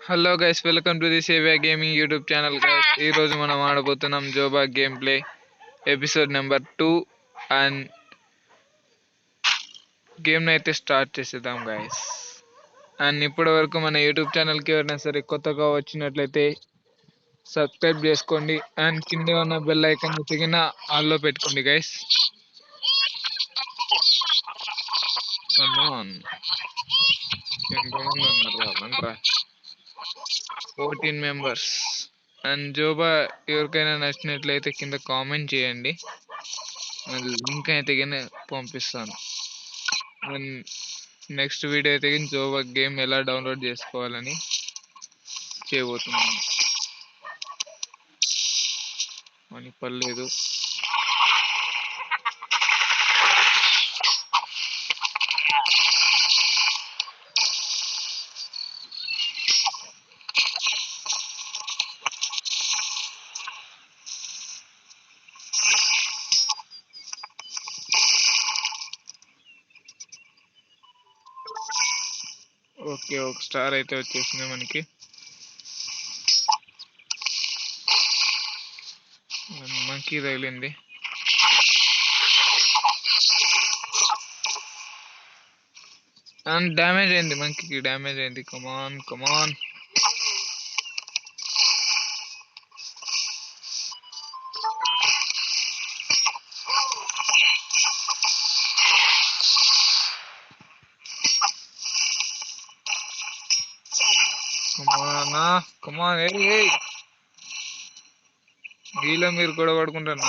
Hello guys, welcome to the సేవియా gaming YouTube channel guys. ఈ రోజు మనం ఆడబోతున్నాం జోబా game play episode number 2 and game అయితే స్టార్ట్ చేసేద్దాం గైస్. అండ్ ఇప్పటి వరకు మన యూట్యూబ్ ఛానల్కి ఎవరైనా సరే కొత్తగా వచ్చినట్లయితే సబ్స్క్రైబ్ చేసుకోండి అండ్ కింద ఉన్న బెల్ ఐకాన్ తిగిన ఆల్లో పెట్టుకోండి గైస్. కమాన్, ఎంతమంది ఉన్నారు? 14 మెంబర్స్. అండ్ జోబా ఎవరికైనా నచ్చినట్లయితే కింద కామెంట్ చేయండి, లింక్ అయితే పంపిస్తాను. అండ్ నెక్స్ట్ వీడియో అయితే జోబా గేమ్ ఎలా డౌన్లోడ్ చేసుకోవాలని చేయబోతున్నాను. అని పర్లేదు. ఓకే, ఒక స్టార్ అయితే వచ్చేసింది మనకి. మంకీ తగిలింది. అండ్ డ్యామేజ్ అయింది, మంకీకి డ్యామేజ్ అయింది. కమాన్ కమాన్. కమాన్ వీలో మీరు కూడా పడుకుంటారు.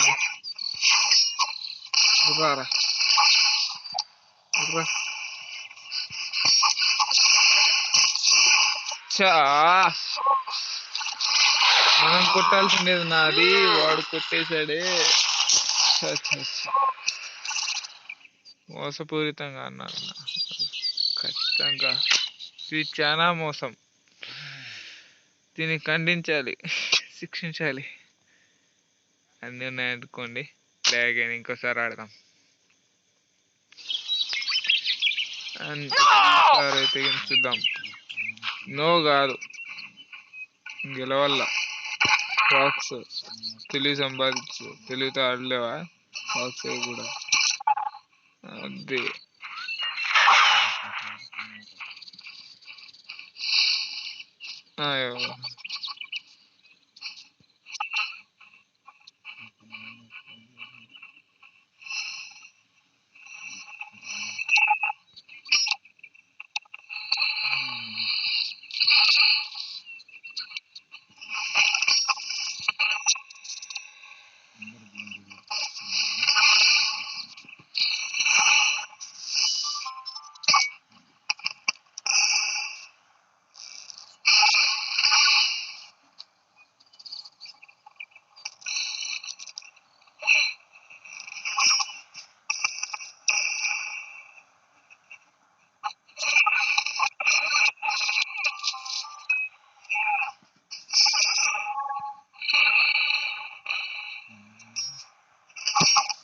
మనం కొట్టాల్సిండేది నాది, వాడు కొట్టేశాడే. మోసపూరితంగా అన్నాడు. ఖచ్చితంగా ఇది చాలా మోసం. దీన్ని ఖండించాలి, శిక్షించాలి. అన్నీ ఉన్నాయనుకోండి. లేకపోతే ఇంకోసారి ఆడదాం. అండ్ అయితే చూద్దాం. నో కాదు, గెలవల్ల. బాక్స్ తెలివి సంపాదించు, తెలివితో ఆడలేవా? బాక్స్ కూడా అదే.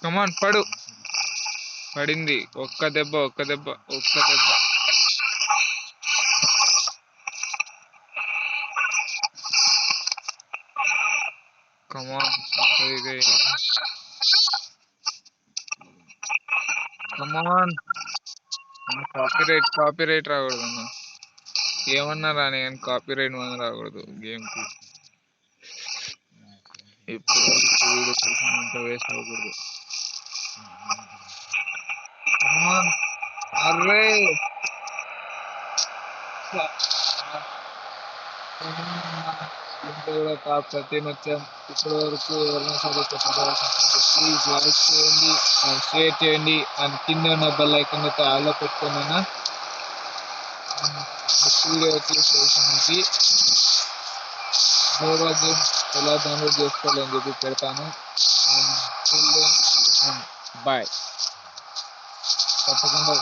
కమాన్, పడింది. ఒక్క దెబ్బ. కమాన్, కాపీరైట్ రాకూడదు అన్న. ఏమన్నా రాని కానీ కాపీరైట్ మనం రాకూడదు గేమ్ కి. ఇప్పుడు వేస్ట్ అవ్వకూడదు. అర్రే కూడా టాప్ 13 వచ్చాం. ఇప్పటి వరకు ఎవరైనా సరే ప్లీజ్ లైక్ చేయండి అండ్ షేర్ చేయండి అండ్ కింద ఉన్న బెల్ ఐకాన్ అయితే ఆల్లో పెట్టుకున్నా. వీడియో వచ్చేసి జోబా గేమ్ ఎలా డౌన్లోడ్ చేసుకోవాలని చెప్పి పెడతాను. బాయ్. తప్పకుండా